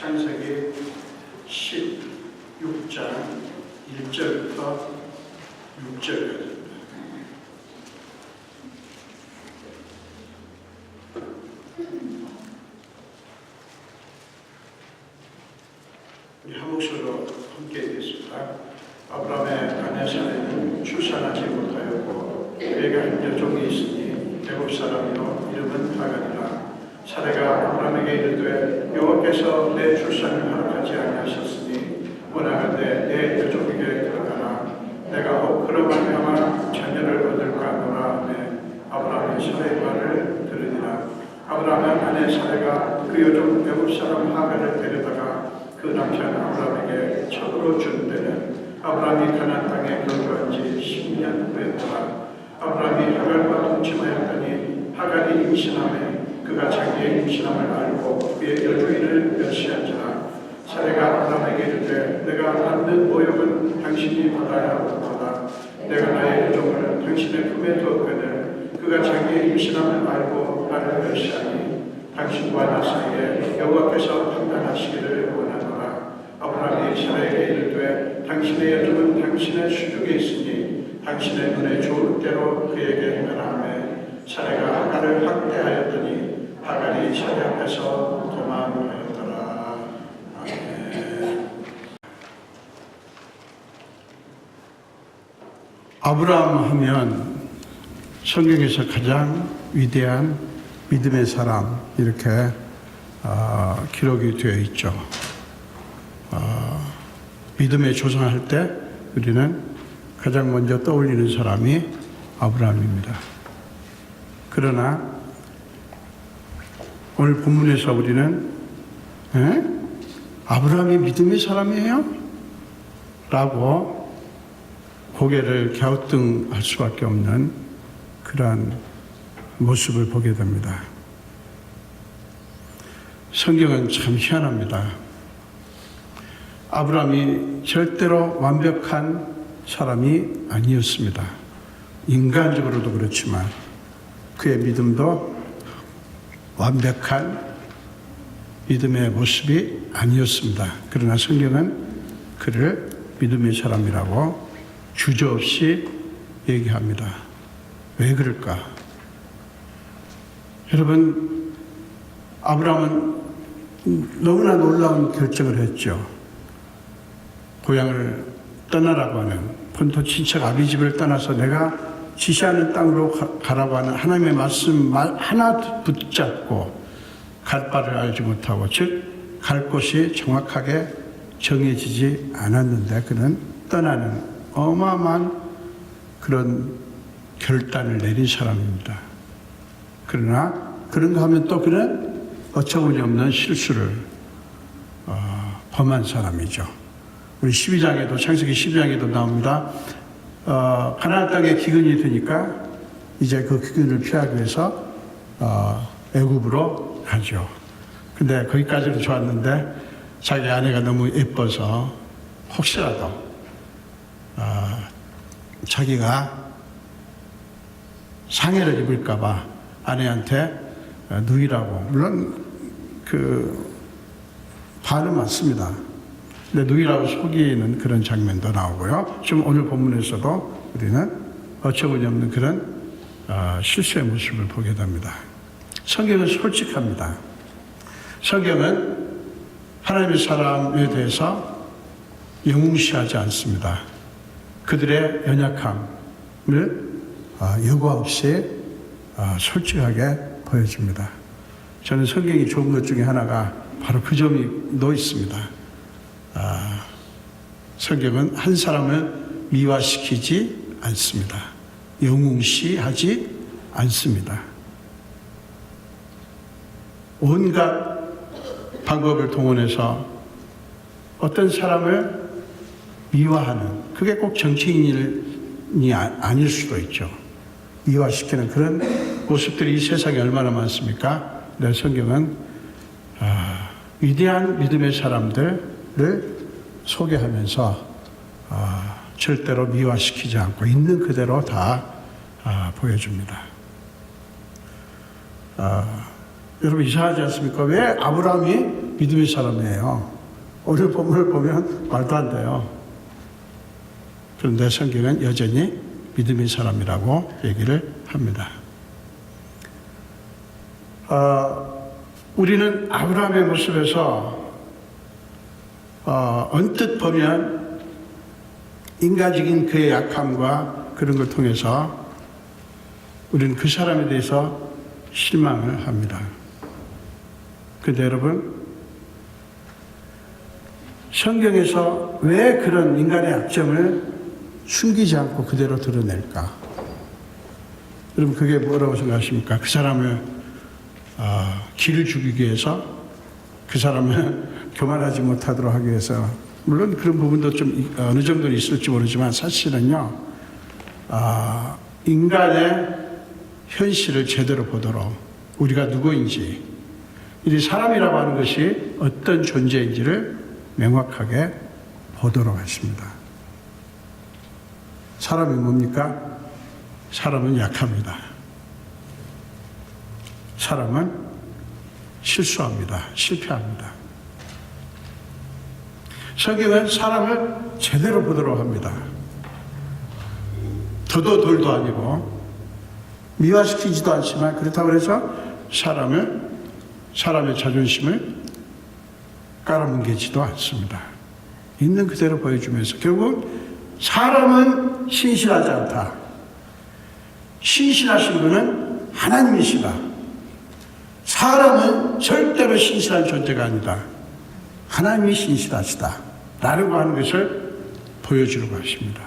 창세기 16장 1절부터 6절까지입니다. 우리 한 목소리로 함께 읽겠습니다. 아브라함의 아내 사레는 출산하지 못하였고 그에게 한 여종이 있으니 애굽 사람이요 이름은 하갈이라. 사레가 아브라함에게 이르되 여호와께서 내 출산을 허락하지 아니하셨으니 원하건대 내 여종에게 들어가라. 내가 혹 그로 말미암아 자녀를 얻을까 하노라 하매 아브라함이 사레의 말을 들으니라. 아브라함의 아내 사레가 그 여종 애굽 사람 하갈을 데려다가 그 남편 아브라함에게 첩으로 준 때는 아브라함이 가나안 땅에 거주한 지 10년 후였더라. 아브라함이 하갈과 동침하였더니 하갈이 임신하매 그가 자기의 임신함을 알고 그의 여주인을 멸시한지라. 사레가 아브라함에게 이르되 내가 낳는 모욕은 당신이 받아야 하겠도다. 내가 나의 여종을 당신의 품에 두었거늘 그가 자기의 임신함을 알고 나를 멸시하니 당신과 나 사이에 여호와께서 판단하시기를 원하노라. 아브라함이 사레에게 이르되 당신의 여종은 당신의 수중에 있으니 당신의 눈에 좋을 대로 그에게 행하라 하매 사레가 하갈을 학대하였더니 하갈이 사레 앞에서 도망하였더라. 아멘. 아브라함 하면 성경에서 가장 위대한 믿음의 사람 이렇게 기록이 되어 있죠. 믿음의 조상할 때 우리는 가장 먼저 떠올리는 사람이 아브라함입니다. 그러나 오늘 본문에서 우리는 아브라함이 믿음의 사람이에요? 라고 고개를 갸우뚱할 수밖에 없는 그러한 모습을 보게 됩니다. 성경은 참 희한합니다. 아브라함이 절대로 완벽한 사람이 아니었습니다. 인간적으로도 그렇지만 그의 믿음도 완벽한 믿음의 모습이 아니었습니다. 그러나 성경은 그를 믿음의 사람이라고 주저없이 얘기합니다. 왜 그럴까? 여러분, 아브라함은 너무나 놀라운 결정을 했죠. 고향을 떠나라고 하는 본토 친척 아비집을 떠나서 내가 지시하는 땅으로 가라고 하는 하나님의 말씀 하나 붙잡고 갈 바를 알지 못하고 즉 갈 곳이 정확하게 정해지지 않았는데 그는 떠나는 어마어마한 그런 결단을 내린 사람입니다. 그러나 그런가 하면 또 그는 어처구니 없는 실수를 범한 사람이죠. 우리 12장에도 창세기 12장에도 나옵니다. 가나안 땅에 기근이 되니까 이제 그 기근을 피하기 위해서 애굽으로 가죠. 근데 거기까지는 좋았는데 자기 아내가 너무 예뻐서 혹시라도 자기가 상해를 입을까봐 아내한테 누이라고, 물론 그 반은 맞습니다. 근데 누이라고 속이는 그런 장면도 나오고요. 지금 오늘 본문에서도 우리는 어처구니 없는 그런 실수의 모습을 보게 됩니다. 성경은 솔직합니다. 성경은 하나님의 사람에 대해서 영웅시하지 않습니다. 그들의 연약함을 여과 없이 솔직하게 보여줍니다. 저는 성경이 좋은 것 중에 하나가 바로 그 점이 놓여 있습니다. 성경은 한 사람을 미화시키지 않습니다. 영웅시하지 않습니다. 온갖 방법을 동원해서 어떤 사람을 미화하는, 그게 꼭 정치인이 아닐 수도 있죠. 미화시키는 그런 모습들이 이 세상에 얼마나 많습니까? 내 성경은 위대한 믿음의 사람들을 소개하면서 절대로 미화시키지 않고 있는 그대로 다 보여줍니다. 여러분 이상하지 않습니까? 왜 아브라함이 믿음의 사람이에요. 오늘 본문을 보면 말도 안 돼요. 그런데 성경은 여전히 믿음의 사람이라고 얘기를 합니다. 우리는 아브라함의 모습에서 언뜻 보면 인간적인 그의 약함과 그런 걸 통해서 우리는 그 사람에 대해서 실망을 합니다. 그런데 여러분, 성경에서 왜 그런 인간의 약점을 숨기지 않고 그대로 드러낼까? 여러분, 그게 뭐라고 생각하십니까? 그 사람을 길을 죽이기 위해서, 그 사람을 교만하지 못하도록 하기 위해서, 물론 그런 부분도 좀 어느 정도는 있을지 모르지만 사실은요, 인간의 현실을 제대로 보도록 우리가 누구인지, 이 사람이라고 하는 것이 어떤 존재인지를 명확하게 보도록 하십니다. 사람이 뭡니까? 사람은 약합니다. 사람은 실수합니다. 실패합니다. 성경은 사람을 제대로 보도록 합니다. 더도 덜도 아니고 미화시키지도 않지만, 그렇다고 해서 사람의 자존심을 깔아뭉개지도 않습니다. 있는 그대로 보여주면서 결국 사람은 신실하지 않다. 신실하신 분은 하나님이시다. 사람은 절대로 신실한 존재가 아니다. 하나님이 신실하시다. 라고 하는 것을 보여주려고 하십니다.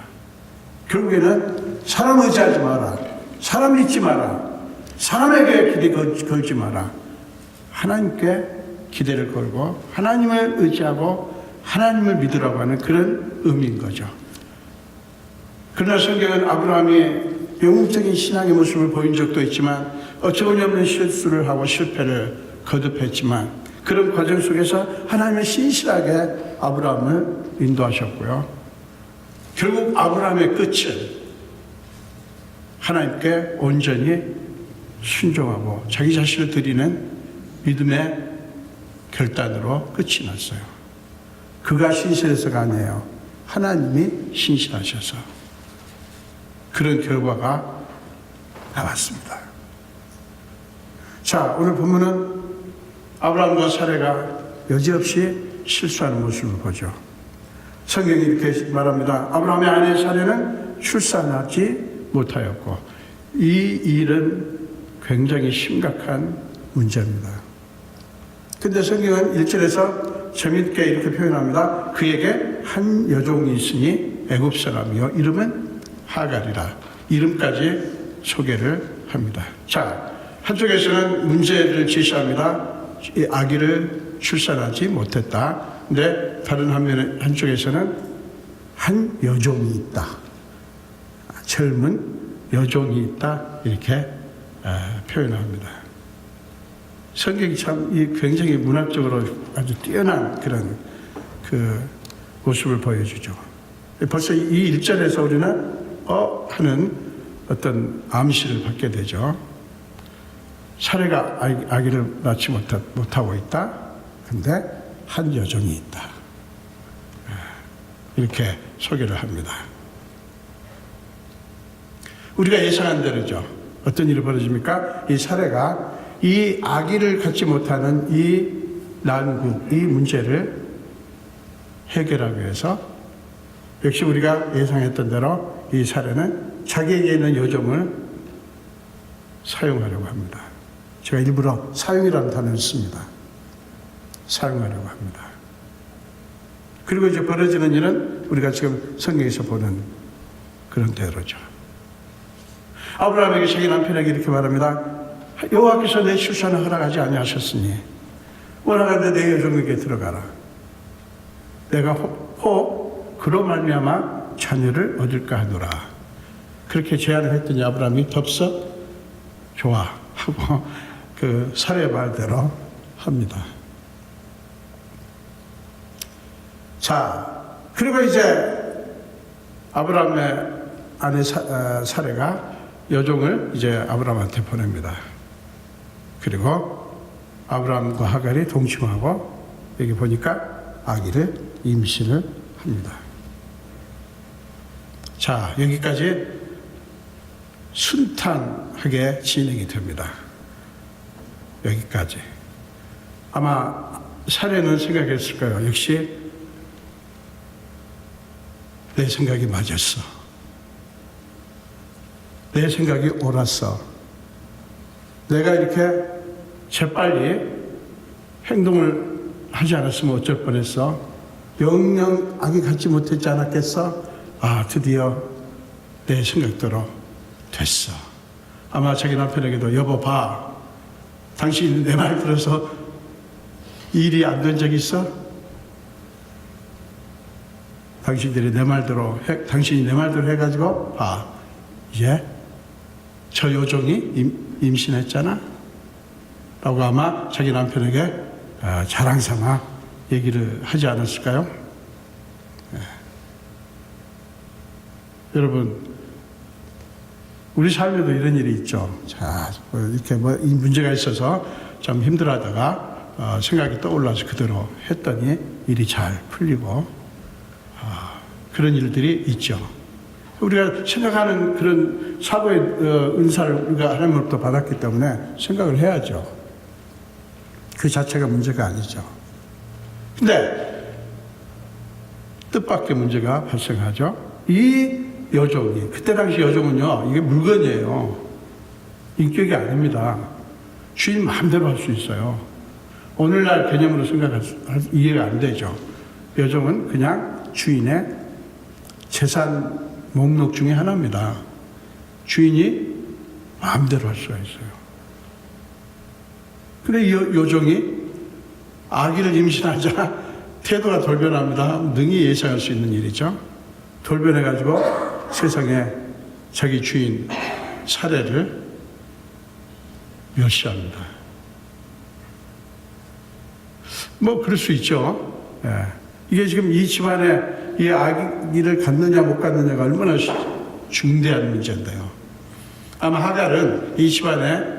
결국에는 사람 의지하지 마라. 사람 믿지 마라. 사람에게 기대 걸지 마라. 하나님께 기대를 걸고 하나님을 의지하고 하나님을 믿으라고 하는 그런 의미인 거죠. 그러나 성경은 아브라함이 영웅적인 신앙의 모습을 보인 적도 있지만 어처구니없는 실수를 하고 실패를 거듭했지만 그런 과정 속에서 하나님은 신실하게 아브라함을 인도하셨고요. 결국 아브라함의 끝은 하나님께 온전히 순종하고 자기 자신을 드리는 믿음의 결단으로 끝이 났어요. 그가 신실해서가 아니에요. 하나님이 신실하셔서 그런 결과가 나왔습니다. 자, 오늘 본문은 아브라함과 사레가 여지없이 실수하는 모습을 보죠. 성경이 이렇게 말합니다. 아브라함의 아내 사레는 출산하지 못하였고, 이 일은 굉장히 심각한 문제입니다. 근데 성경은 1절에서 재미있게 이렇게 표현합니다. 그에게 한 여종이 있으니 애굽 사람이요 이름은 하갈이라. 이름까지 소개를 합니다. 자, 한쪽에서는 문제를 제시합니다. 이 아기를 출산하지 못했다. 근데 다른 한쪽에서는 한 여종이 있다. 젊은 여종이 있다. 이렇게 표현합니다. 성경이 참 굉장히 문학적으로 아주 뛰어난 그런 그 모습을 보여주죠. 벌써 이 1절에서 우리는 하는 어떤 암시를 받게 되죠. 사레가 아기를 낳지 못하고 있다. 근데 한 여종이 있다. 이렇게 소개를 합니다. 우리가 예상한 대로죠. 어떤 일이 벌어집니까? 이 사레가 이 아기를 갖지 못하는 이 난국, 이 문제를 해결하기 위해서 역시 우리가 예상했던 대로 이 사례는 자기에게 있는 여종을 사용하려고 합니다. 제가 일부러 사용이라는 단어를 씁니다. 사용하려고 합니다. 그리고 이제 벌어지는 일은 우리가 지금 성경에서 보는 그런 대로죠. 아브라함에게 자기 남편에게 이렇게 말합니다. 여호와께서 내 출산을 허락하지 아니하셨으니 원하건대 내 여종에게 들어가라. 내가 혹 그로 말미암아 자녀를 얻을까 하노라. 그렇게 제안을 했더니 아브라함이 덥석 좋아 하고 그 사례 말대로 합니다. 자, 그리고 이제 아브라함의 아내 사례가 여종을 이제 아브라함한테 보냅니다. 그리고 아브라함과 하갈이 동침하고 여기 보니까 아기를 임신을 합니다. 자, 여기까지 순탄하게 진행이 됩니다. 여기까지. 아마 사례는 생각했을 거예요. 역시 내 생각이 맞았어. 내 생각이 옳았어. 내가 이렇게 재빨리 행동을 하지 않았으면 어쩔 뻔했어. 영영 아기 갖지 못했지 않았겠어? 아, 드디어 내 생각대로 됐어. 아마 자기 남편에게도 여보 봐. 당신이 내 말 들어서 일이 안 된 적 있어? 당신이 내 말대로 해가지고 봐. 이제 저 요종이 임신했잖아? 라고 아마 자기 남편에게 자랑삼아 얘기를 하지 않았을까요? 네. 여러분, 우리 삶에도 이런 일이 있죠. 자, 이렇게 이 문제가 있어서 좀 힘들어하다가 생각이 떠올라서 그대로 했더니 일이 잘 풀리고 그런 일들이 있죠. 우리가 생각하는 그런 사고의 은사를 우리가 하나님으로부터 받았기 때문에 생각을 해야죠. 그 자체가 문제가 아니죠. 근데 뜻밖의 문제가 발생하죠. 이 여종이, 그때 당시 여종은요, 이게 물건이에요. 인격이 아닙니다. 주인 마음대로 할 수 있어요. 오늘날 개념으로 이해가 안 되죠. 여종은 그냥 주인의 재산 목록 중에 하나입니다. 주인이 마음대로 할 수가 있어요. 근데 이 여종이 아기를 임신하자 태도가 돌변합니다. 능히 예상할 수 있는 일이죠. 돌변해가지고 세상에 자기 주인 사례를 멸시합니다. 뭐 그럴 수 있죠. 예. 이게 지금 이 집안에 이 아기를 갖느냐 못 갖느냐가 얼마나 중대한 문제인데요. 아마 하갈은 이 집안의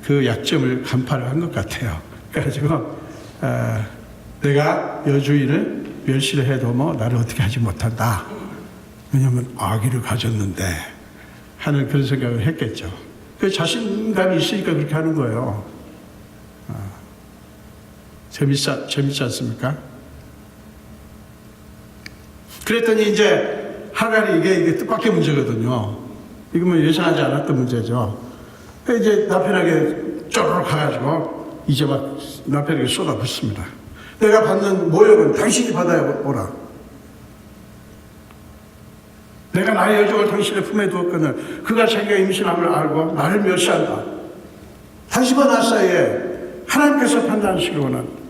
그 약점을 간파를 한 것 같아요. 그래가지고 내가 여주인을 멸시를 해도 뭐 나를 어떻게 하지 못한다. 왜냐하면 아기를 가졌는데 하는 그런 생각을 했겠죠. 그 자신감이 있으니까 그렇게 하는 거예요. 재밌지 않습니까? 그랬더니 이제 하갈이 이게 뜻밖의 문제거든요. 이거 뭐 예상하지 않았던 문제죠. 이제 남편에게 쪼르륵 가가지고 이제 막 남편에게 쏟아붓습니다. 내가 받는 모욕은 당신이 받아야 오라. 내가 나의 여종을 당신의 품에 두었거늘 그가 자기가 임신함을 알고 나를 멸시한다. 당신과 나 사이에 하나님께서 판단하시기로는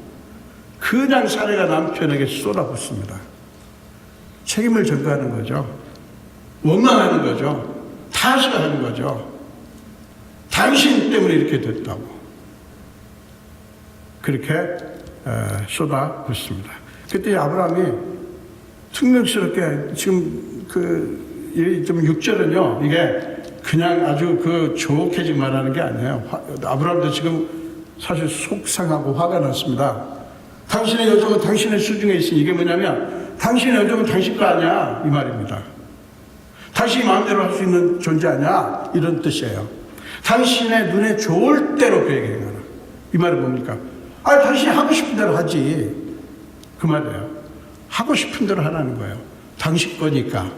그냥 사례가 남편에게 쏟아붓습니다. 책임을 전가하는 거죠. 원망하는 거죠. 탓을 거죠. 당신 때문에 이렇게 됐다고. 그렇게 쏟아붓습니다. 그때 아브라함이 퉁명스럽게 지금 좀 6절은요, 이게 그냥 아주 좋게 지금 말하는 게 아니에요. 아브라함도 지금 사실 속상하고 화가 났습니다. 당신의 여종은 당신의 수중에 있으니 이게 뭐냐면 당신의 여종은 당신 거 아니야. 이 말입니다. 당신이 마음대로 할 수 있는 존재 아니야. 이런 뜻이에요. 당신의 눈에 좋을 대로 그에게 행하라. 이 말은 뭡니까? 당신이 하고 싶은 대로 하지. 그 말이에요. 하고 싶은 대로 하라는 거예요. 당신 거니까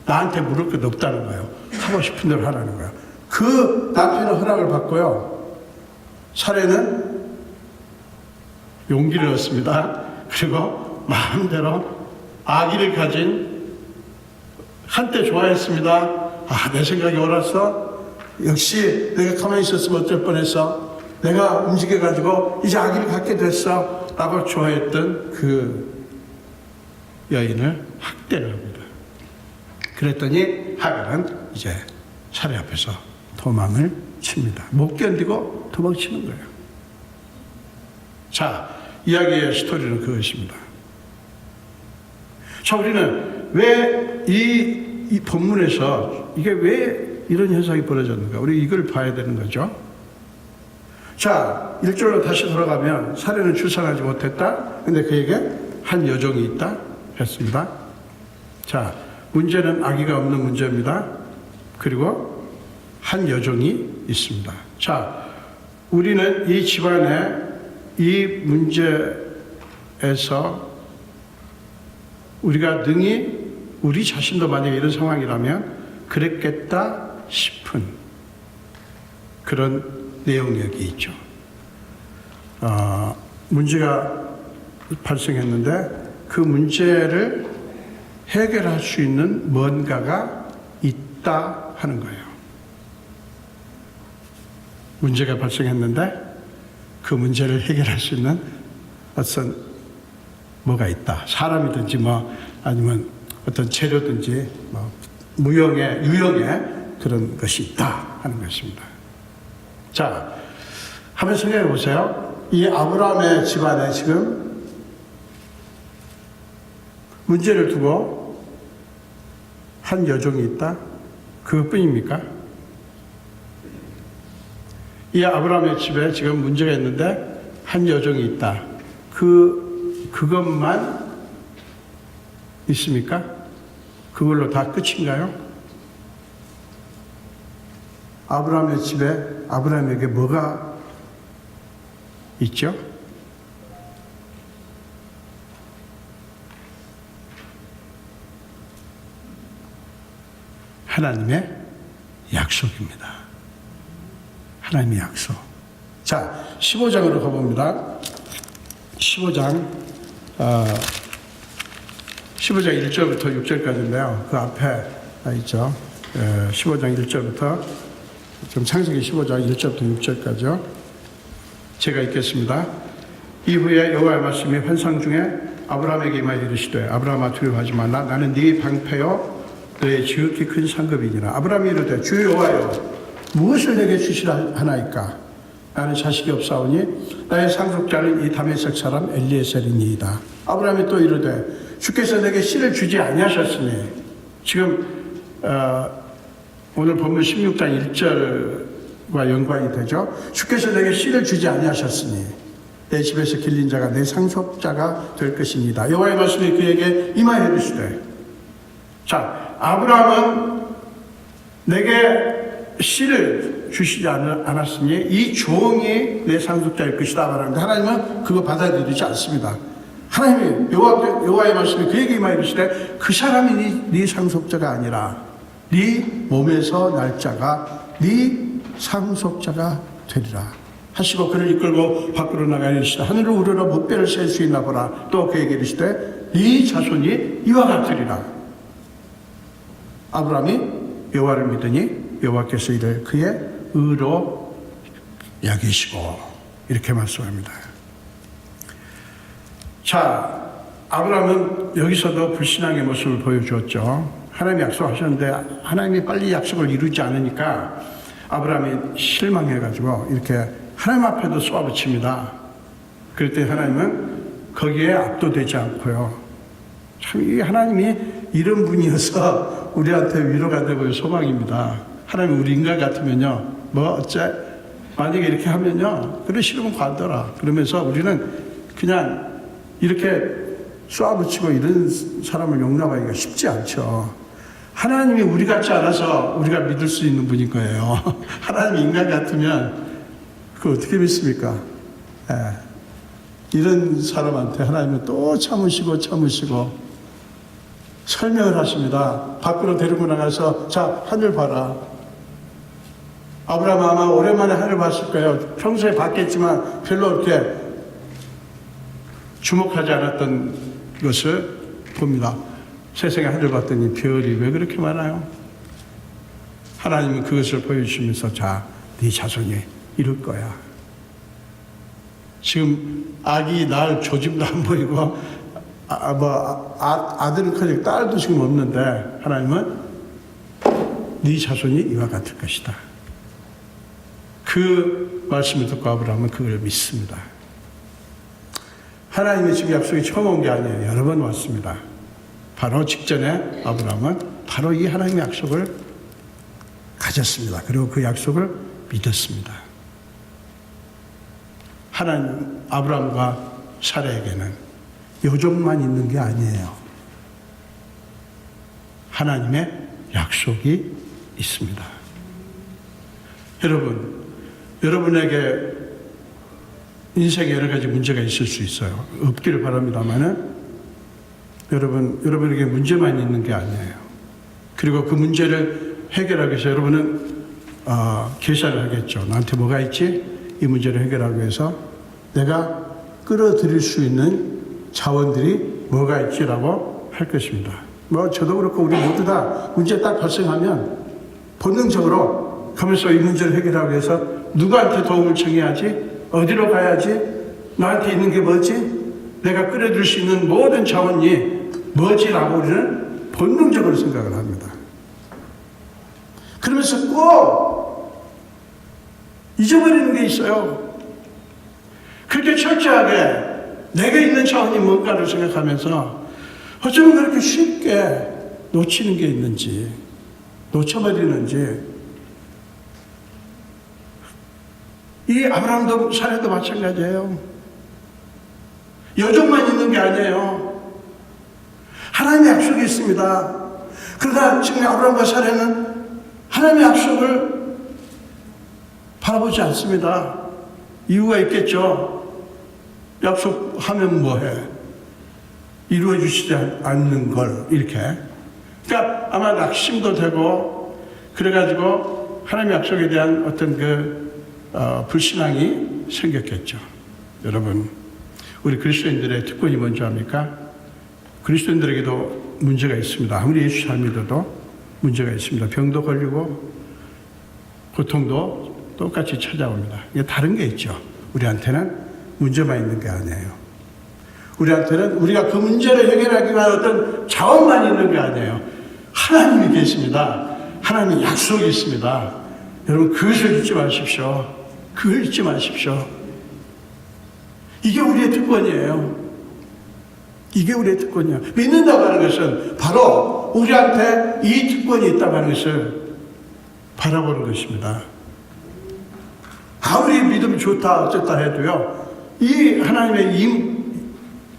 나한테 물을 것도 없다는 거예요. 하고 싶은 대로 하라는 거예요. 그 남편의 허락을 받고요. 사례는 용기를 얻습니다. 그리고 마음대로 아기를 가진 한때 좋아했습니다. 내 생각이 옳았어. 역시 내가 가만히 있었으면 어쩔 뻔했어. 내가 움직여가지고 이제 아기를 갖게 됐어. 라고 좋아했던 그 여인을 학대를 합니다. 그랬더니 하갈은 이제 사례 앞에서 도망을 칩니다. 못 견디고 도망치는 거예요. 자, 이야기의 스토리는 그것입니다. 자, 우리는 왜 이 본문에서 이게 왜 이런 현상이 벌어졌는가? 우리 이걸 봐야 되는 거죠. 자, 1절로 다시 돌아가면 사례는 출산하지 못했다. 근데 그에게 한 여종이 있다 했습니다. 자, 문제는 아기가 없는 문제입니다. 그리고 한 여종이 있습니다. 자, 우리는 이 집안에 이 문제에서 우리가 능히 우리 자신도 만약에 이런 상황이라면 그랬겠다 싶은 그런 내용이 여기 있죠. 문제가 발생했는데 그 문제를 해결할 수 있는 뭔가가 있다 하는 거예요. 문제가 발생했는데 그 문제를 해결할 수 있는 어떤 뭐가 있다. 사람이든지 뭐 아니면 어떤 재료든지 뭐 유형의 그런 것이 있다 하는 것입니다. 자, 한번 생각해 보세요. 이 아브라함의 집안에 지금 문제를 두고 한 여종이 있다? 그것뿐입니까? 이 아브라함의 집에 지금 문제가 있는데 한 여종이 있다. 그것만 있습니까? 그걸로 다 끝인가요? 아브라함의 집에 아브라함에게 뭐가 있죠? 하나님의 약속입니다. 하나님의 약속. 자, 15장으로 가봅니다. 15장 1절부터 6절까지인데요. 그 앞에 있죠. 15장 1절부터 좀 창세기 15장 1절부터 6절까지요. 제가 읽겠습니다. 이후에 여호와의 말씀이 환상 중에 아브라함에게 임하여 이르시되 아브라함아 두려워하지 말라. 나는 네 방패요 너의 지극히 큰 상급이니라. 아브라함이 이르되 주 여호와여 무엇을 내게 주시라 하나이까? 나는 자식이 없사오니 나의 상속자는 이 다메섹 사람 엘리에셀이니이다. 아브라함이 또 이르되 주께서 내게 씨를 주지 아니하셨으니 지금 오늘 본문 16장 1절과 연관이 되죠. 주께서 내게 씨를 주지 아니하셨으니 내 집에서 길린 자가 내 상속자가 될 것입니다. 여호와의 말씀이 그에게 임하여 이르시되. 자, 아브라함은 내게 씨를 주시지 않았으니 이 종이 내 상속자일 것이다 말하는데 하나님은 그거 받아들이지 않습니다. 하나님이 여호와의 말씀이 그에게 임하여 이르시되 그 사람이 네 상속자가 아니라 네 몸에서 날 자가 네 상속자가 되리라 하시고 그를 이끌고 밖으로 나가 이르시되 하늘을 우러러 목배를 셀 수 있나 보라. 또 그에게 이르시되 네 자손이 이와 같으리라. 아브라함이 여호와를 믿으니 여호와께서 이를 그의 의로 여기시고 이렇게 말씀합니다. 자, 아브라함은 여기서도 불신앙의 모습을 보여주었죠. 하나님이 약속하셨는데 하나님이 빨리 약속을 이루지 않으니까 아브라함이 실망해가지고 이렇게 하나님 앞에도 쏘아붙입니다. 그럴 때 하나님은 거기에 압도되지 않고요. 참 이 하나님이 이런 분이어서 우리한테 위로가 되고 소망입니다. 하나님 우리 인간 같으면요, 만약에 이렇게 하면요, 그래 싫으면 관둬라. 그러면서 우리는 그냥 이렇게 쏘아붙이고 이런 사람을 용납하기가 쉽지 않죠. 하나님이 우리 같지 않아서 우리가 믿을 수 있는 분인 거예요. 하나님이 인간 같으면 그거 어떻게 믿습니까? 이런 사람한테 하나님은 또 참으시고 설명을 하십니다. 밖으로 데리고 나가서 자, 하늘 봐라. 아브라함 아마 오랜만에 하늘 봤을 거예요. 평소에 봤겠지만 별로 이렇게 주목하지 않았던 것을 봅니다. 세상에 하늘 봤더니 별이 왜 그렇게 많아요? 하나님은 그것을 보여주시면서 자, 네 자손이 이룰 거야. 지금 아기 낳을 조짐도 안 보이고 아들은 커녕 딸도 지금 없는데 하나님은 네 자손이 이와 같을 것이다. 그 말씀을 듣고 아브라함은 그걸 믿습니다. 하나님의 지금 약속이 처음 온 게 아니에요. 여러 번 왔습니다. 바로 직전에 아브라함은 바로 이 하나님의 약속을 가졌습니다. 그리고 그 약속을 믿었습니다. 하나님 아브라함과 사라에게는 여종만 있는 게 아니에요. 하나님의 약속이 있습니다. 여러분에게 인생에 여러 가지 문제가 있을 수 있어요. 없기를 바랍니다만은 여러분에게 문제만 있는 게 아니에요. 그리고 그 문제를 해결하기 위해서 여러분은 계산을 하겠죠. 나한테 뭐가 있지? 이 문제를 해결하기 위해서 내가 끌어들일 수 있는 자원들이 뭐가 있지라고 할 것입니다. 저도 그렇고 우리 모두 다 문제 딱 발생하면 본능적으로 가면서 이 문제를 해결하기 위해서 누구한테 도움을 청해야지? 어디로 가야지? 나한테 있는 게 뭐지? 내가 끌어들일 수 있는 모든 자원이 뭐지라고 우리는 본능적으로 생각을 합니다. 그러면서 꼭 잊어버리는 게 있어요. 그렇게 철저하게 내가 있는 자원이 뭔가를 생각하면서 어쩌면 그렇게 쉽게 놓치는 게 있는지, 놓쳐버리는지. 이 아브라함도 사례도 마찬가지예요. 여종만 있는 게 아니에요. 하나님의 약속이 있습니다. 그러나 지금 아브라함과 사례는 하나님의 약속을 바라보지 않습니다. 이유가 있겠죠. 약속하면 뭐해? 이루어 주시지 않는 걸 이렇게. 그러니까 아마 낙심도 되고 그래가지고 하나님의 약속에 대한 어떤 불신앙이 생겼겠죠. 여러분, 우리 그리스도인들의 특권이 뭔지 압니까? 그리스도인들에게도 문제가 있습니다. 아무리 예수 잘 믿어도 문제가 있습니다. 병도 걸리고 고통도 똑같이 찾아옵니다. 이게 다른 게 있죠. 우리한테는 문제만 있는 게 아니에요. 우리한테는 우리가 그 문제를 해결하기 위한 어떤 자원만 있는 게 아니에요. 하나님이 계십니다. 하나님의 약속이 있습니다. 여러분, 그것을 잊지 마십시오. 그걸 잊지 마십시오. 이게 우리의 특권이에요. 이게 우리의 특권이에요. 믿는다고 하는 것은 바로 우리한테 이 특권이 있다고 하는 것을 바라보는 것입니다. 아무리 믿음이 좋다 어쨌다 해도요, 이 하나님의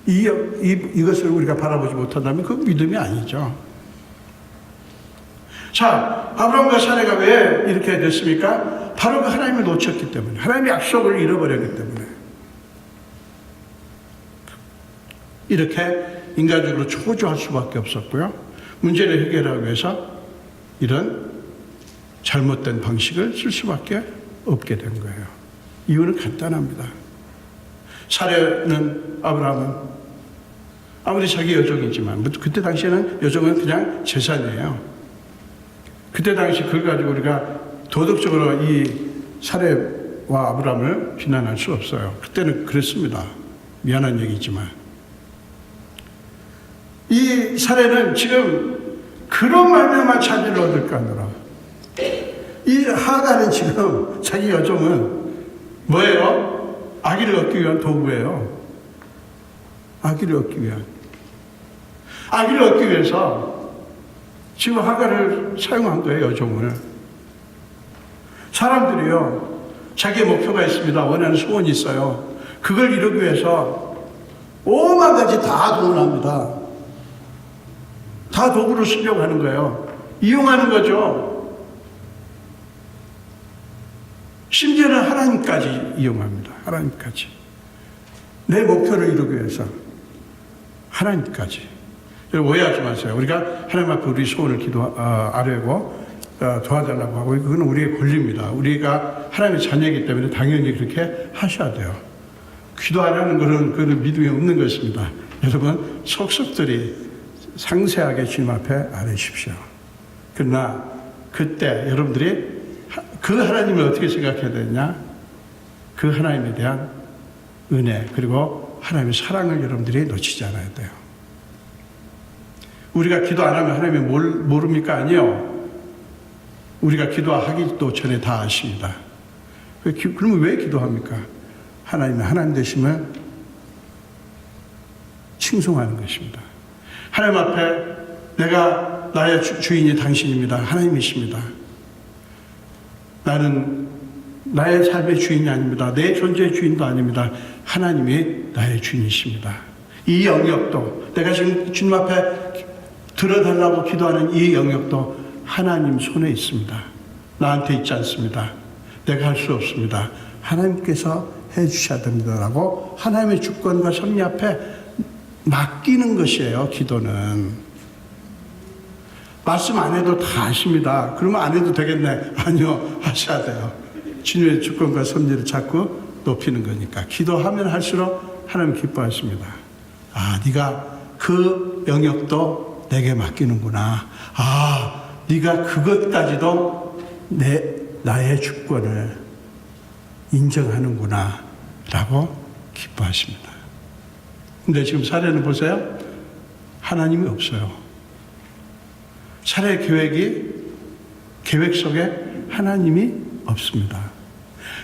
이것을 우리가 바라보지 못한다면 그건 믿음이 아니죠. 자, 아브라함과 사례가 왜 이렇게 됐습니까? 바로 그 하나님을 놓쳤기 때문에, 하나님의 약속을 잃어버렸기 때문에 이렇게 인간적으로 초조할 수밖에 없었고요. 문제를 해결하기 위해서 이런 잘못된 방식을 쓸 수밖에 없게 된 거예요. 이유는 간단합니다. 사례는 아브라함은 아무리 자기 여종이지만, 그때 당시에는 여종은 그냥 재산이에요. 그때 당시 그걸 가지고 우리가 도덕적으로 이 사례와 아브라함을 비난할 수 없어요. 그때는 그랬습니다. 미안한 얘기지만. 이 사례는 지금 그런 말미암아 자기를 얻을까 하노라. 이 하가는 지금 자기 여종은 뭐예요? 아기를 얻기 위한 도구예요. 아기를 얻기 위한. 아기를 얻기 위해서 지금 하가를 사용한 거예요, 여종을. 사람들이요, 자기의 목표가 있습니다. 원하는 소원이 있어요. 그걸 이루기 위해서 오만 가지 다 도움합니다. 다 도구로 쓰려고 하는 거예요. 이용하는 거죠. 심지어는 하나님까지 이용합니다. 하나님까지. 내 목표를 이루기 위해서 하나님까지. 여러분, 오해하지 마세요. 우리가 하나님 앞에 우리 소원을 아뢰고 도와달라고 하고, 그건 우리의 권리입니다. 우리가 하나님의 자녀이기 때문에 당연히 그렇게 하셔야 돼요. 기도하라는 것은 그건 믿음이 없는 것입니다. 여러분, 속속들이 상세하게 주님 앞에 아뢰십시오. 그러나 그때 여러분들이 그 하나님을 어떻게 생각해야 되냐? 그 하나님에 대한 은혜, 그리고 하나님의 사랑을 여러분들이 놓치지 않아야 돼요. 우리가 기도 안 하면 하나님이 모릅니까? 아니요. 우리가 기도하기도 전에 다 아십니다. 그러면 왜 기도합니까? 하나님의 하나님 되심을 칭송하는 것입니다. 하나님 앞에 내가 나의 주인이 당신입니다. 하나님이십니다. 나는 나의 삶의 주인이 아닙니다. 내 존재의 주인도 아닙니다. 하나님이 나의 주인이십니다. 이 영역도, 내가 지금 주님 앞에 들어달라고 기도하는 이 영역도 하나님 손에 있습니다. 나한테 있지 않습니다. 내가 할 수 없습니다. 하나님께서 해주셔야 됩니다라고 하나님의 주권과 섭리 앞에 맡기는 것이에요. 기도는. 말씀 안 해도 다 아십니다. 그러면 안 해도 되겠네. 아니요, 하셔야 돼요. 주님의 주권과 섭리를 자꾸 높이는 거니까. 기도하면 할수록 하나님 기뻐하십니다. 아, 네가 그 영역도 내게 맡기는구나. 아, 네가 그것까지도 나의 주권을 인정하는구나 라고 기뻐하십니다. 근데 지금 사례는 보세요. 하나님이 없어요. 사례 계획 속에 하나님이 없습니다.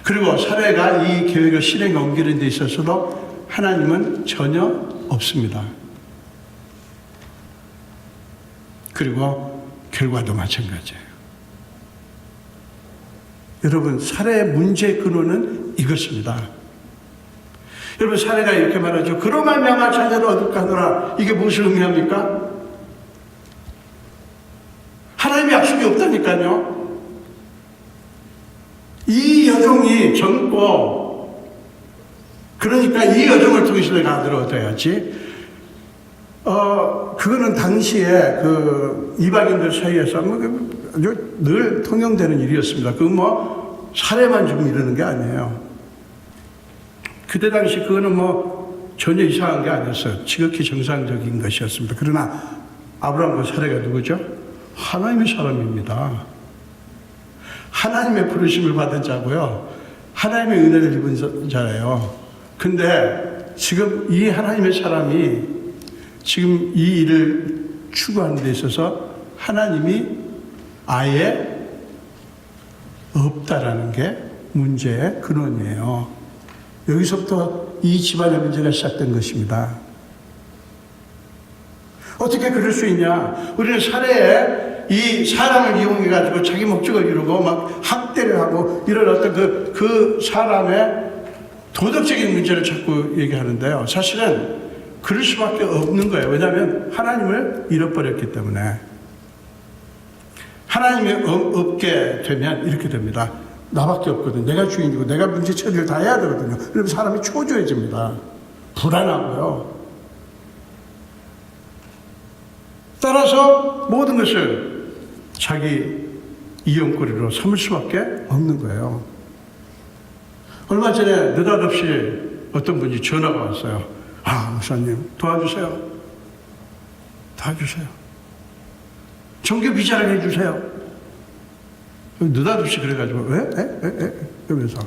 그리고 사례가 이 계획을 실행에 옮기는 데 있어서도 하나님은 전혀 없습니다. 그리고 결과도 마찬가지예요. 여러분, 사례의 문제의 근원은 이것입니다. 여러분, 사례가 이렇게 말하죠. 그로 말미암아 자녀를 얻을까 하노라. 이게 무엇을 의미합니까? 하나님의 약속이 없다니까요. 이 여종이 젊고, 그러니까 이 여종을 통해서 내가 아들을 얻어야지. 그거는 당시에 그 이방인들 사이에서 아주 늘 통용되는 일이었습니다. 그건 뭐 사례만 좀 이러는 게 아니에요. 그때 당시 그거는 뭐 전혀 이상한 게 아니었어요. 지극히 정상적인 것이었습니다. 그러나 아브라함과 사례가 누구죠? 하나님의 사람입니다. 하나님의 부르심을 받은 자고요. 하나님의 은혜를 입은 자예요. 근데 지금 이 하나님의 사람이 지금 이 일을 추구하는 데 있어서 하나님이 아예 없다라는 게 문제의 근원이에요. 여기서부터 이 집안의 문제가 시작된 것입니다. 어떻게 그럴 수 있냐? 우리는 사례에 이 사람을 이용해가지고 자기 목적을 이루고 막 학대를 하고 이런 어떤 그 사람의 도덕적인 문제를 자꾸 얘기하는데요. 사실은 그럴 수밖에 없는 거예요. 왜냐하면 하나님을 잃어버렸기 때문에. 하나님이 없게 되면 이렇게 됩니다. 나밖에 없거든요. 내가 주인이고 내가 문제 처리를 다 해야 되거든요. 그러면 사람이 초조해집니다. 불안하고요. 따라서 모든 것을 자기 이용거리로 삼을 수밖에 없는 거예요. 얼마 전에 느닷없이 어떤 분이 전화가 왔어요. 아, 목사님, 도와주세요. 종교 비자를 해주세요. 느닷없이 그래가지고, 왜? 그러면서.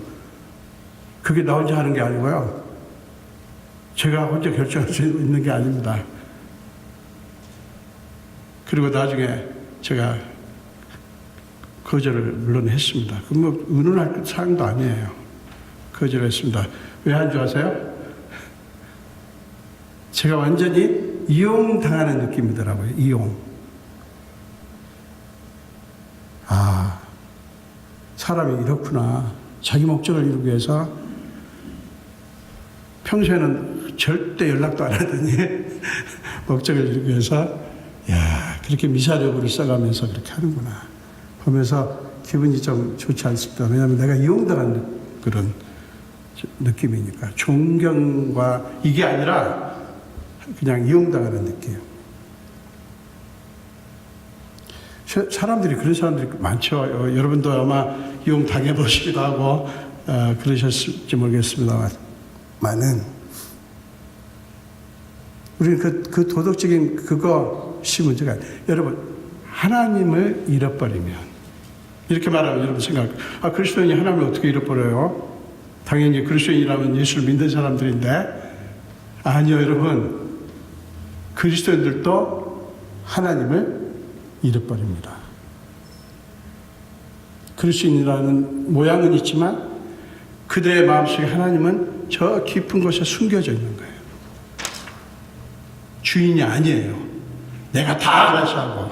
그게 나 혼자 하는 게 아니고요. 제가 혼자 결정할 수 있는 게 아닙니다. 그리고 나중에 제가 거절을 물론 했습니다. 그 뭐, 의논할 사항도 아니에요. 거절했습니다. 왜 한 줄 아세요? 제가 완전히 이용당하는 느낌이더라고요. 이용. 아, 사람이 이렇구나. 자기 목적을 이루기 위해서 평소에는 절대 연락도 안 하더니 목적을 이루기 위해서 야, 그렇게 미사력으로 써가면서 그렇게 하는구나. 보면서 기분이 좀 좋지 않습니다. 왜냐하면 내가 이용당하는 그런 느낌이니까. 존경과 이게 아니라 그냥 이용당하는 느낌. 사람들이 그런 사람들이 많죠. 여러분도 아마 이용당해보시기도 하고 그러셨을지 모르겠습니다만은 우리는 그 도덕적인 그것이 문제가 아니에요. 여러분, 하나님을 잃어버리면 이렇게 말하면 여러분 생각, 그리스도인이 하나님을 어떻게 잃어버려요? 당연히 그리스도인이라면 예수를 믿는 사람들인데 아니요, 여러분. 그리스도인들도 하나님을 잃어버립니다. 그리스도인이라는 모양은 있지만 그들의 마음속에 하나님은 저 깊은 곳에 숨겨져 있는 거예요. 주인이 아니에요. 내가 다 알아서 하고.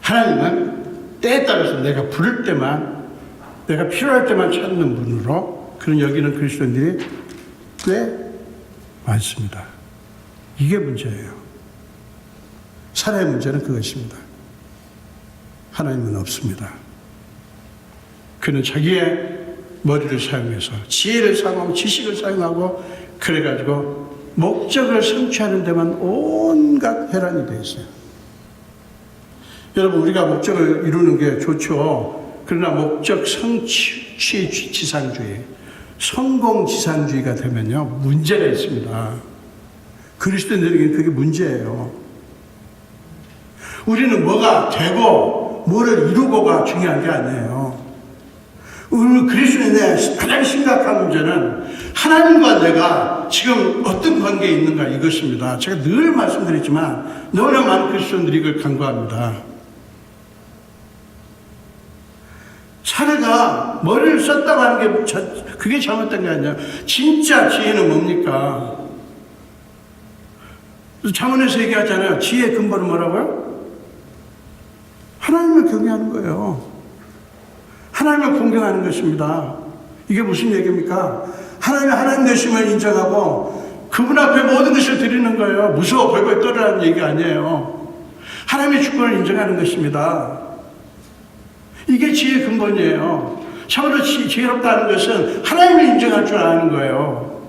하나님은 때에 따라서 내가 부를 때만 내가 필요할 때만 찾는 분으로 그런 여기는 그리스도인들이 꽤 많습니다. 이게 문제예요. 살아의 문제는 그것입니다. 하나님은 없습니다. 그는 자기의 머리를 사용해서 지혜를 사용하고 지식을 사용하고 그래가지고 목적을 성취하는 데만 온갖 혈안이 되어 있어요. 여러분, 우리가 목적을 이루는 게 좋죠. 그러나 목적 성취 지상주의, 성공 지상주의가 되면요 문제가 있습니다. 그리스도인들에게는 그게 문제예요. 우리는 뭐가 되고 뭐를 이루고가 중요한 게 아니에요. 우리 그리스도인의 가장 심각한 문제는 하나님과 내가 지금 어떤 관계에 있는가 이것입니다. 제가 늘 말씀드리지만 너무나 많은 그리스도인들이 이걸 간과합니다. 사례가 머리를 썼다고 하는 게 그게 잘못된 게 아니야. 진짜 지혜는 뭡니까? 잠언에서 얘기하잖아요. 지혜의 근본은 뭐라고요? 하나님을 경외하는 거예요. 하나님을 공경하는 것입니다. 이게 무슨 얘기입니까? 하나님이 하나님 되심을 인정하고 그분 앞에 모든 것을 드리는 거예요. 무서워 벌벌 떨으라는 얘기 아니에요. 하나님의 주권을 인정하는 것입니다. 이게 지혜의 근본이에요. 참으로 지혜롭다는 것은 하나님을 인정할 줄 아는 거예요.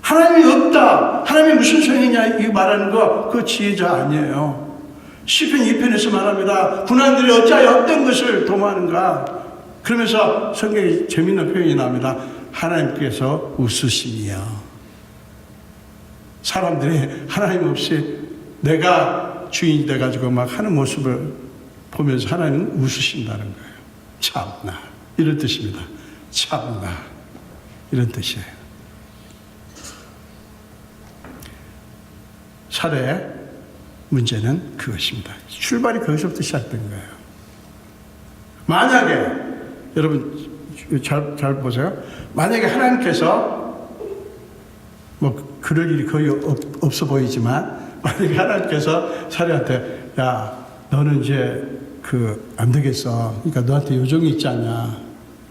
하나님이 없다, 하나님이 무슨 소용이냐 이 말하는 거 그거 지혜자 아니에요. 시편 2편에서 말합니다. 군왕들이 어찌하여 어떤 것을 도모하는가. 그러면서 성경에 재미있는 표현이 나옵니다. 하나님께서 웃으시니요. 사람들이 하나님 없이 내가 주인이 돼가지고 막 하는 모습을 보면서 하나님은 웃으신다는 거예요. 참나 이런 뜻입니다. 참나 이런 뜻이에요. 살해의 문제는 그것입니다. 출발이 거기서부터 시작된 거예요. 만약에 여러분 잘 보세요. 만약에 하나님께서 뭐 그럴 일이 거의 없어 보이지만 만약에 하나님께서 살해한테 야 너는 이제 안 되겠어. 그러니까 너한테 요정이 있지 않냐.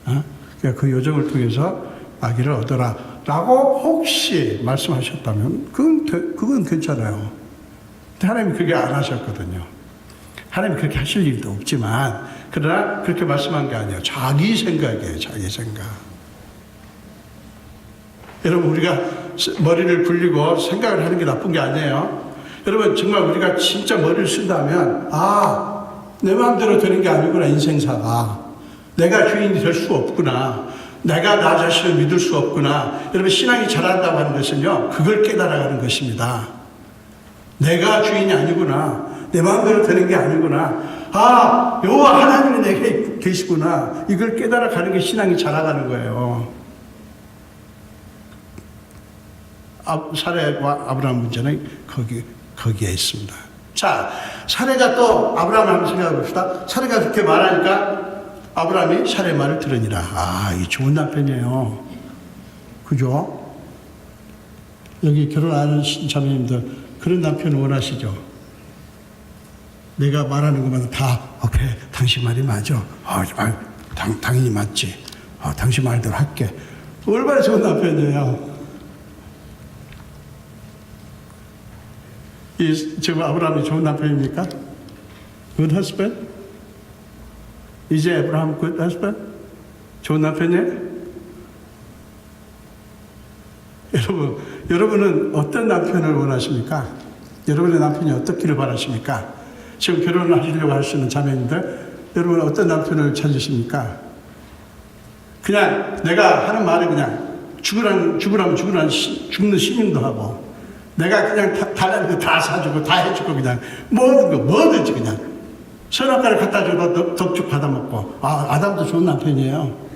어? 그러니까 그 요정을 통해서 아기를 얻어라. 라고 혹시 말씀하셨다면 그건 괜찮아요. 근데 하나님이 그렇게 안 하셨거든요. 하나님이 그렇게 하실 일도 없지만 그러나 그렇게 말씀한 게 아니에요. 자기 생각이에요. 자기 생각. 여러분 우리가 머리를 굴리고 생각을 하는 게 나쁜 게 아니에요. 여러분 정말 우리가 진짜 머리를 쓴다면 내 마음대로 되는 게 아니구나. 인생사가 내가 주인이 될 수 없구나. 내가 나 자신을 믿을 수 없구나. 여러분 신앙이 자란다고 하는 것은요 그걸 깨달아가는 것입니다. 내가 주인이 아니구나. 내 마음대로 되는 게 아니구나. 여호와 하나님이 내게 계시구나. 이걸 깨달아가는 게 신앙이 자라가는 거예요. 사례와 아브라함 문제는 거기에 있습니다. 자, 사례가 또 아브라함을 한번 생각해 봅시다. 사례가 그렇게 말하니까 아브라함이 사례 말을 들으니라. 이 좋은 남편이에요. 그죠? 여기 결혼하는 자매님들 그런 남편 원하시죠? 내가 말하는 것만 다 오케이 당신 말이 맞아. 당연히 맞지. 당신 말대로 할게. 얼마나 좋은 남편이에요. 지금 아브라함이 좋은 남편입니까? Good husband? 이제 아브라함 good husband? 좋은 남편이에요? 여러분은 어떤 남편을 원하십니까? 여러분의 남편이 어떻기를 바라십니까? 지금 결혼을 하시려고 하시는 자매님들, 여러분은 어떤 남편을 찾으십니까? 그냥 내가 하는 말이 그냥 죽으라면 죽는 신용도 하고, 내가 그냥 달라는 거 다 사주고 다 해주고 그냥 뭐든지 그냥 선악과를 갖다 줘도 덕죽 받아먹고. 아담도 좋은 남편이에요.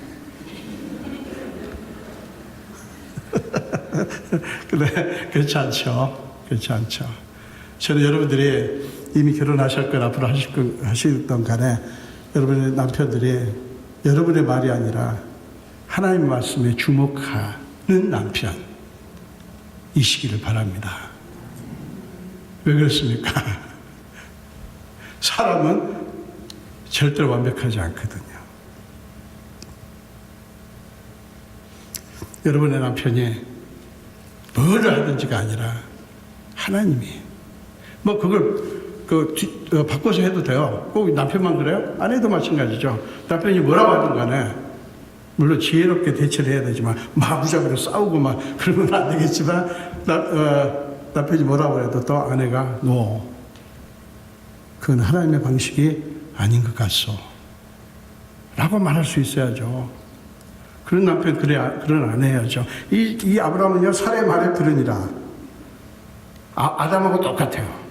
근데 그렇지 않죠. 저는 여러분들이 이미 결혼하셨건 앞으로 하시던 간에 여러분의 남편들이 여러분의 말이 아니라 하나님의 말씀에 주목하는 남편이시기를 바랍니다. 왜 그렇습니까? 사람은 절대로 완벽하지 않거든요. 여러분의 남편이 뭐를 하든지가 아니라 하나님이 뭐 그걸 바꿔서 해도 돼요. 꼭 남편만 그래요? 아내도 마찬가지죠. 남편이 뭐라고 하든 간에 물론 지혜롭게 대처를 해야 되지만 마구잡이로 싸우고 막 그러면 안 되겠지만 남편이 뭐라고 해도 또 아내가 노, 그건 하나님의 방식이 아닌 것 같소 라고 말할 수 있어야죠. 그런 남편 그런 아내 해야죠. 이 아브라함은요 사례 말에 들으니라. 아담하고 똑같아요.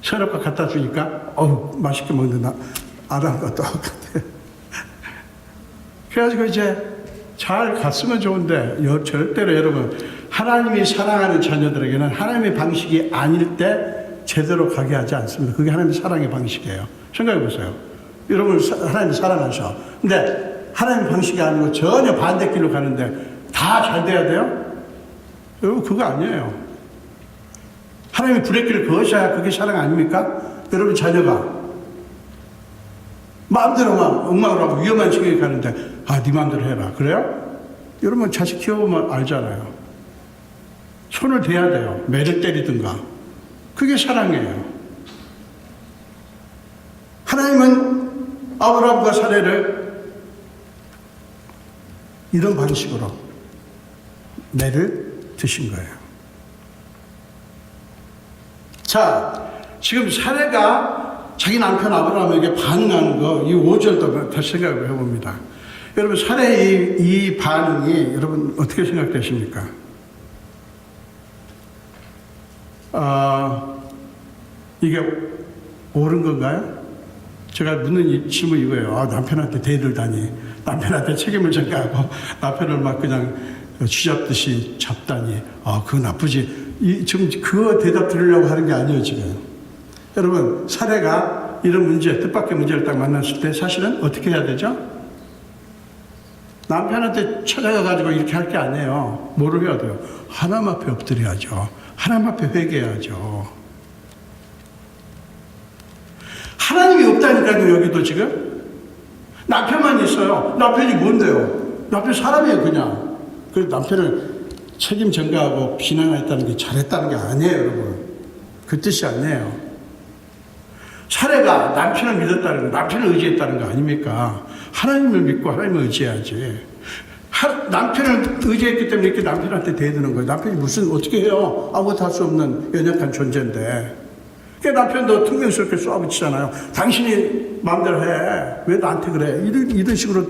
서럽게 갖다 주니까 맛있게 먹는 아담과 똑같아요. 그래가지고 이제 잘 갔으면 좋은데 절대로 여러분 하나님이 사랑하는 자녀들에게는 하나님의 방식이 아닐 때 제대로 가게 하지 않습니다. 그게 하나님의 사랑의 방식이에요. 생각해 보세요. 여러분 하나님 사랑하셔. 근데 하나님의 방식이 아니고 전혀 반대길로 가는데 다 잘 돼야 돼요? 여러분 그거 아니에요. 하나님이 브레이크를 그으셔야 그게 사랑 아닙니까? 여러분 자녀가 마음대로 막 엉망으로 하고 위험한 지경에 가는데 네 마음대로 해라. 그래요? 여러분 자식 키워보면 알잖아요. 손을 대야 돼요. 매를 때리든가. 그게 사랑이에요. 하나님은 아브라함과 사례를 이런 방식으로 매를 드신 거예요. 자, 지금 사례가 자기 남편 아브라함에게 반응하는 거, 이 5절도 다시 생각을 해봅니다. 여러분, 사례의 이 반응이 여러분 어떻게 생각되십니까? 이게 옳은 건가요? 제가 묻는 질문이 이거예요. 남편한테 대들다니, 남편한테 책임을 전가하고 남편을 막 그냥 쥐잡듯이 잡다니, 그거 나쁘지. 지금 그거 대답 드리려고 하는 게 아니에요, 지금. 여러분, 사례가 이런 문제, 뜻밖의 문제를 딱 만났을 때 사실은 어떻게 해야 되죠? 남편한테 찾아가가지고 이렇게 할 게 아니에요. 뭐를 해야 돼요? 하나님 앞에 엎드려야죠. 하나님 앞에 회개해야죠. 하나님이 없다니까요, 여기도 지금. 남편만 있어요. 남편이 뭔데요? 남편 사람이에요, 그냥. 그 남편을 책임 전가하고 비난했다는 게 잘했다는 게 아니에요, 여러분. 그 뜻이 아니에요. 사례가 남편을 믿었다는 거, 남편을 의지했다는 거 아닙니까? 하나님을 믿고 하나님을 의지해야지. 남편을 의지했기 때문에 이렇게 남편한테 대드는 거예요. 남편이 무슨 어떻게 해요? 아무것도 할 수 없는 연약한 존재인데. 그러니까 남편도 퉁명스럽게 쏘아붙이잖아요. 당신이 마음대로 해. 왜 나한테 그래? 이런 식으로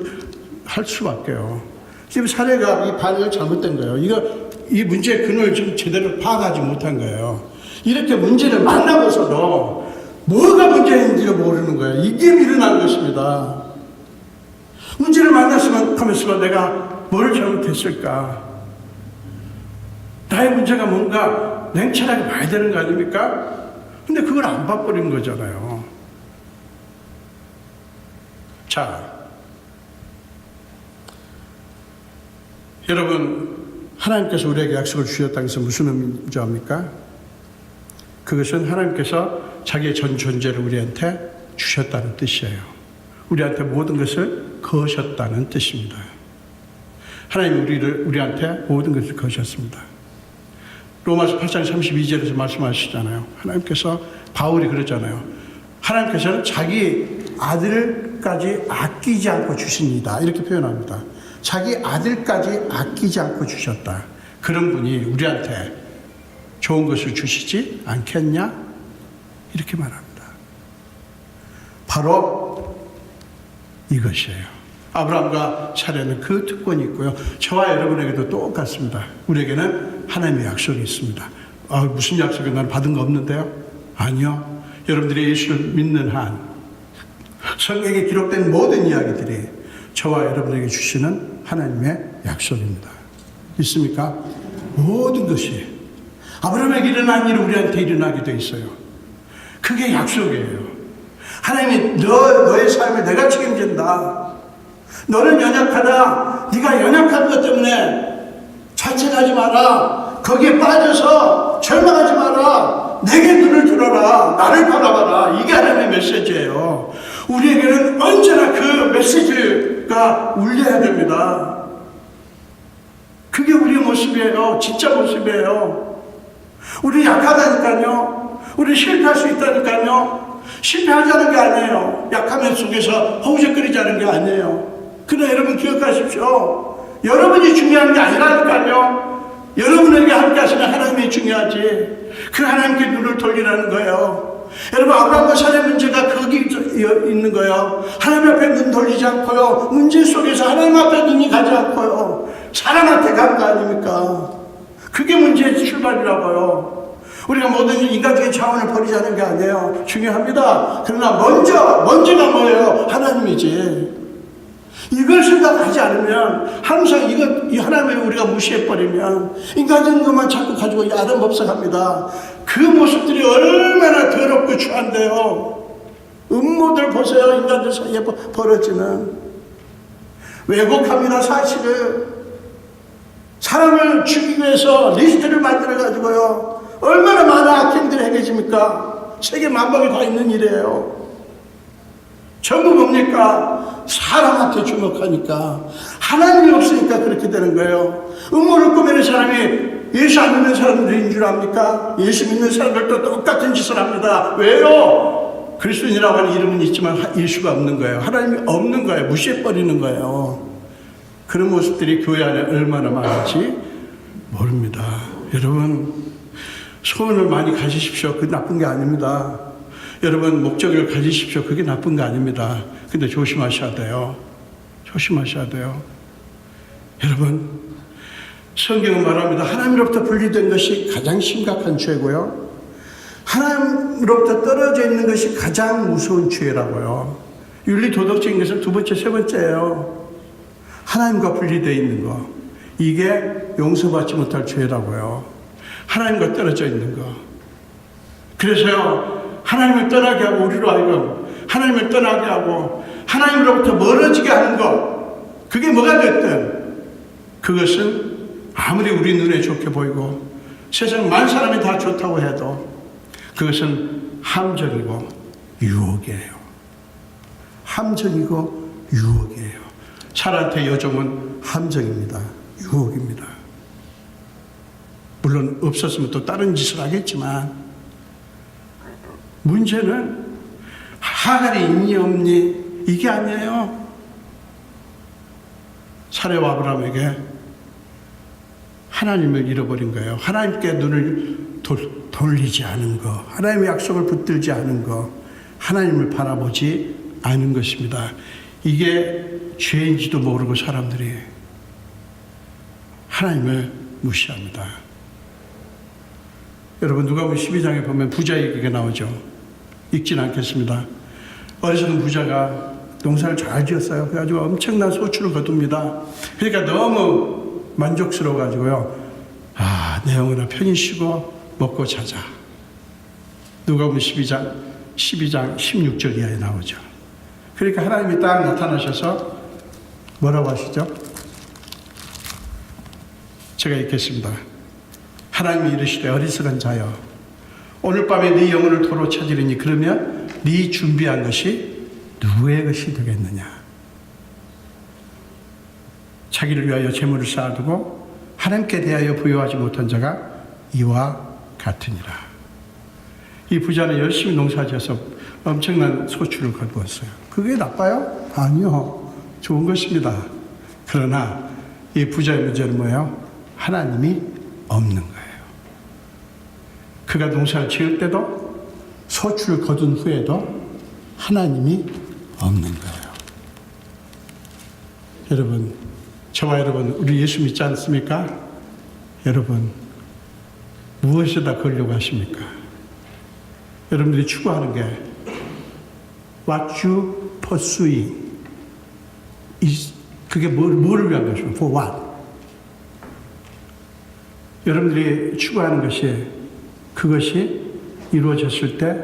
할 수밖에요. 지금 사례가 이 반응이 잘못된 거예요. 이 문제의 근원을 지금 제대로 파악하지 못한 거예요. 이렇게 문제를 만나고서도 뭐가 문제인지를 모르는 거예요. 이게 일어난 것입니다. 문제를 만나면서 내가 뭘 잘못했을까? 나의 문제가 뭔가 냉철하게 봐야 되는 거 아닙니까? 근데 그걸 안 봐버린 거잖아요. 자, 여러분, 하나님께서 우리에게 약속을 주셨다는 것은 무슨 의미입니까? 그것은 하나님께서 자기의 전 존재를 우리한테 주셨다는 뜻이에요. 우리한테 모든 것을 거셨다는 뜻입니다. 하나님이 우리한테 모든 것을 거셨습니다. 로마서 8장 32절에서 말씀하시잖아요. 하나님께서, 바울이 그러잖아요. 하나님께서는 자기 아들까지 아끼지 않고 주십니다. 이렇게 표현합니다. 자기 아들까지 아끼지 않고 주셨다. 그런 분이 우리한테 좋은 것을 주시지 않겠냐? 이렇게 말합니다. 바로 이것이에요. 아브라함과 사례는 그 특권이 있고요. 저와 여러분에게도 똑같습니다. 우리에게는 하나님의 약속이 있습니다. 무슨 약속을 나는 받은 거 없는데요? 아니요. 여러분들이 예수를 믿는 한 성경에 기록된 모든 이야기들이 저와 여러분에게 주시는 하나님의 약속입니다. 있습니까? 모든 것이 아브라함에게 일어난 일은 우리한테 일어나게 돼 있어요. 그게 약속이에요. 하나님이 너의 삶을 내가 책임진다. 너는 연약하다. 네가 연약한 것 때문에 자책하지 마라. 거기에 빠져서 절망하지 마라. 내게 눈을 들어라. 나를 바라봐라. 이게 하나님의 메시지예요. 우리에게는 언제나 그 메시지가 울려야 됩니다. 그게 우리 우리의 모습이에요. 진짜 모습이에요. 우리 약하다니까요. 우리 실패할 수 있다니까요. 실패하자는 게 아니에요. 약함의 속에서 허우적거리자는 게 아니에요. 그러나 여러분 기억하십시오. 여러분이 중요한 게 아니라니까요. 여러분에게 함께 하시는 하나님이 중요하지. 그 하나님께 눈을 돌리라는 거예요. 여러분, 아브라함과 사례 문제가 거기 있는 거예요. 하나님 앞에 눈 돌리지 않고요. 문제 속에서 하나님 앞에 눈이 가지 않고요. 사람한테 간 거 아닙니까? 그게 문제의 출발이라고요. 우리가 모든 인간적인 차원을 버리자는 게 아니에요. 중요합니다. 그러나 먼저가 뭐예요? 하나님이지. 이걸 생각하지 않으면, 항상 이 하나님을 우리가 무시해버리면, 인간적인 것만 자꾸 가지고 야단법석합니다. 그 모습들이 얼마나 더럽고 추한데요. 음모들 보세요. 인간들 사이에 벌어지는. 왜곡합니다, 사실을. 사람을 죽이기 위해서 리스트를 만들어가지고요. 얼마나 많은 악행들이 행해집니까? 세계 만방에 다 있는 일이에요. 전부 뭡니까? 사람한테 주목하니까. 하나님이 없으니까 그렇게 되는 거예요. 음모를 꾸미는 사람이 예수 안 믿는 사람들인 줄 압니까? 예수 믿는 사람들도 똑같은 짓을 합니다. 왜요? 그리스도인이라고 하는 이름은 있지만 예수가 없는 거예요. 하나님이 없는 거예요. 무시해버리는 거예요. 그런 모습들이 교회 안에 얼마나 많은지 모릅니다. 여러분, 소원을 많이 가지십시오. 그게 나쁜 게 아닙니다. 여러분, 목적을 가지십시오. 그게 나쁜 거 아닙니다. 근데 조심하셔야 돼요. 조심하셔야 돼요. 여러분, 성경은 말합니다. 하나님으로부터 분리된 것이 가장 심각한 죄고요. 하나님으로부터 떨어져 있는 것이 가장 무서운 죄라고요. 윤리 도덕적인 것은 두 번째, 세 번째예요. 하나님과 분리되어 있는 거. 이게 용서받지 못할 죄라고요. 하나님과 떨어져 있는 거. 그래서요, 하나님을 떠나게 하고, 우리로 하여금 하나님을 떠나게 하고 하나님으로부터 멀어지게 하는 것, 그게 뭐가 됐든 그것은 아무리 우리 눈에 좋게 보이고 세상 많은 사람이 다 좋다고 해도 그것은 함정이고 유혹이에요. 함정이고 유혹이에요. 사라한테 여종은 함정입니다. 유혹입니다. 물론 없었으면 또 다른 짓을 하겠지만, 문제는 하갈이 있니 없니 이게 아니에요. 사레와 아브라함에게 하나님을 잃어버린 거예요. 하나님께 눈을 돌리지 않은 거, 하나님의 약속을 붙들지 않은 거, 하나님을 바라보지 않은 것입니다. 이게 죄인지도 모르고 사람들이 하나님을 무시합니다. 여러분, 누가복음 12장에 보면 부자 얘기가 나오죠. 읽지는 않겠습니다. 어리석은 부자가 농사를 잘 지었어요. 그래가지고 엄청난 소출을 거둡니다. 그러니까 너무 만족스러워가지고요. 내 영혼아 편히 쉬고 먹고 자자. 누가복음 12장 16절 이하에 나오죠. 그러니까 하나님이 딱 나타나셔서 뭐라고 하시죠? 제가 읽겠습니다. 하나님이 이르시되 어리석은 자여, 오늘 밤에 네 영혼을 도로 찾으리니 그러면 네 준비한 것이 누구의 것이 되겠느냐. 자기를 위하여 재물을 쌓아두고 하나님께 대하여 부여하지 못한 자가 이와 같으니라. 이 부자는 열심히 농사지어서 엄청난 소출을 거두었어요. 그게 나빠요? 아니요. 좋은 것입니다. 그러나 이 부자의 문제는 뭐예요? 하나님이 없는 거예요. 그가 농사를 지을 때도 소출을 거둔 후에도 하나님이 없는 거예요. 여러분, 저와 여러분, 우리 예수 믿지 않습니까? 여러분, 무엇에다 걸려고 하십니까? 여러분들이 추구하는 게 what you pursue, 그게 뭐를 위한 것입니까? For what? 여러분들이 추구하는 것이, 그것이 이루어졌을 때,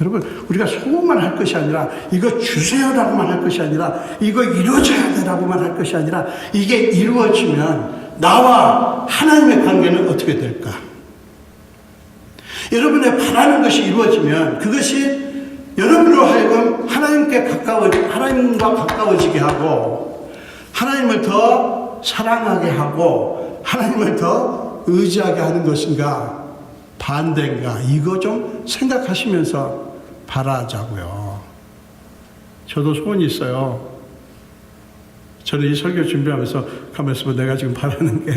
여러분, 우리가 소원만 할 것이 아니라, 이거 주세요라고만 할 것이 아니라, 이거 이루어져야 되라고만 할 것이 아니라, 이게 이루어지면 나와 하나님의 관계는 어떻게 될까? 여러분의 바라는 것이 이루어지면 그것이 여러분으로 하여금 하나님과 가까워지게 하고, 하나님을 더 사랑하게 하고, 하나님을 더 의지하게 하는 것인가 반대인가 이거 좀 생각하시면서 바라자고요. 저도 소원이 있어요. 저는 이 설교 준비하면서 가만있어 봐. 내가 지금 바라는 게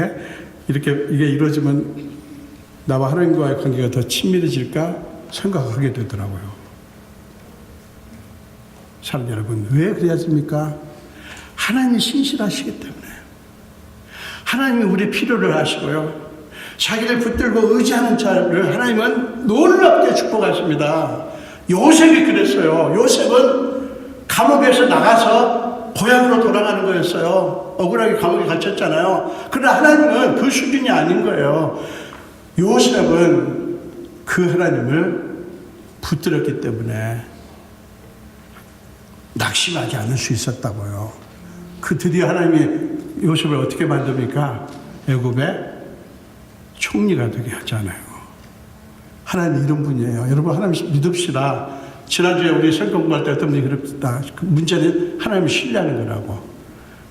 이렇게 이게 이루어지면 나와 하나님과의 관계가 더 친밀해질까 생각하게 되더라고요. 사랑 여러분, 왜 그래야습니까? 하나님이 신실하시기 때문에. 하나님이 우리 필요를 아시고요. 자기를 붙들고 의지하는 자를 하나님은 놀랍게 축복하십니다. 요셉이 그랬어요. 요셉은 감옥에서 나가서 고향으로 돌아가는 거였어요. 억울하게 감옥에 갇혔잖아요. 그러나 하나님은 그 수준이 아닌 거예요. 요셉은 그 하나님을 붙들었기 때문에 낙심하지 않을 수 있었다고요. 그 드디어 하나님이 요셉을 어떻게 만듭니까? 애굽의 총리가 되게 하잖아요. 하나님 이런 분이에요. 여러분 하나님 믿읍시다. 지난주에 우리 성경 공부할 때 어떤 분이 그랬다. 그 문제는 하나님을 신뢰하는 거라고.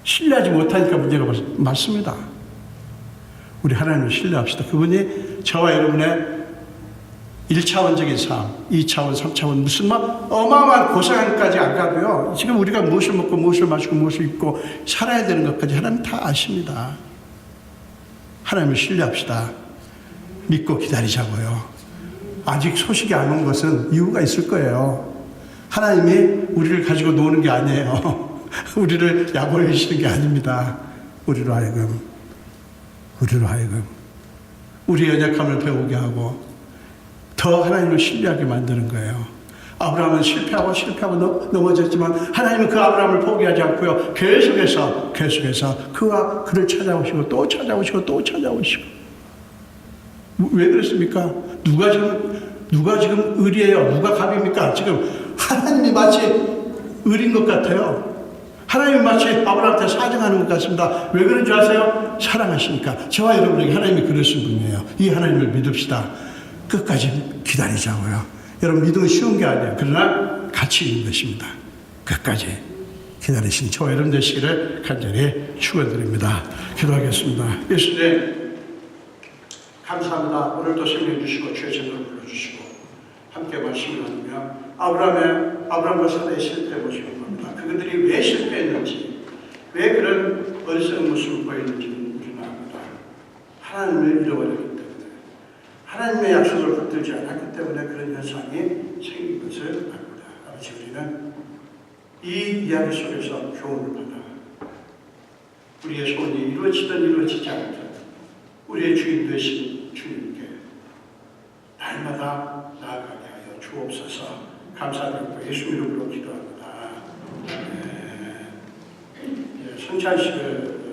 신뢰하지 못하니까 문제가 맞습니다. 우리 하나님을 신뢰합시다. 그분이 저와 여러분의 1차원적인 삶, 2차원, 3차원 무슨 막 어마어마한 고생까지 안 가고요. 지금 우리가 무엇을 먹고 무엇을 마시고 무엇을 입고 살아야 되는 것까지 하나님 다 아십니다. 하나님을 신뢰합시다. 믿고 기다리자고요. 아직 소식이 안 온 것은 이유가 있을 거예요. 하나님이 우리를 가지고 노는 게 아니에요. 우리를 약올리시는 시는 게 아닙니다. 우리로 하여금 우리의 연약함을 배우게 하고 더 하나님을 신뢰하게 만드는 거예요. 아브라함은 실패하고 넘어졌지만 하나님은 그 아브라함을 포기하지 않고요. 계속해서 그를 찾아오시고 또 찾아오시고 왜 그랬습니까? 누가 지금 의리예요? 누가 갑입니까? 지금 하나님이 마치 의리인 것 같아요. 하나님이 마치 아브라함한테 사정하는 것 같습니다. 왜 그런 줄 아세요? 사랑하시니까. 저와 여러분에게 하나님이 그러신 분이에요. 이 하나님을 믿읍시다. 끝까지 기다리자고요. 여러분 믿음은 쉬운 게 아니에요. 그러나 가치 있는 것입니다. 끝까지 기다리신 저와 여러분 되시기를 간절히 축원드립니다. 기도하겠습니다. 예수님 감사합니다. 오늘도 설명해 주시고 주의 제물을 불러주시고 함께 말씀을 나누며 아브라함과 사라의 실패를 보시는 겁니다. 그들이 왜 실패했는지 왜 그런 어리석은 모습을 보였는지는 우리는 압니다. 하나님을 잃어버렸기 때문에 하나님의 약속을 붙들지 않았기 때문에 그런 현상이 생긴 것을 압니다. 아버지 우리는 이 이야기 속에서 교훈을 받아 우리의 소원이 이루어지든 이루어지지 않든 우리의 주인 되신 주님께 날마다 나아가게 하여 주옵소서. 감사드리고 예수 이름으로 기도합니다. 성찬식을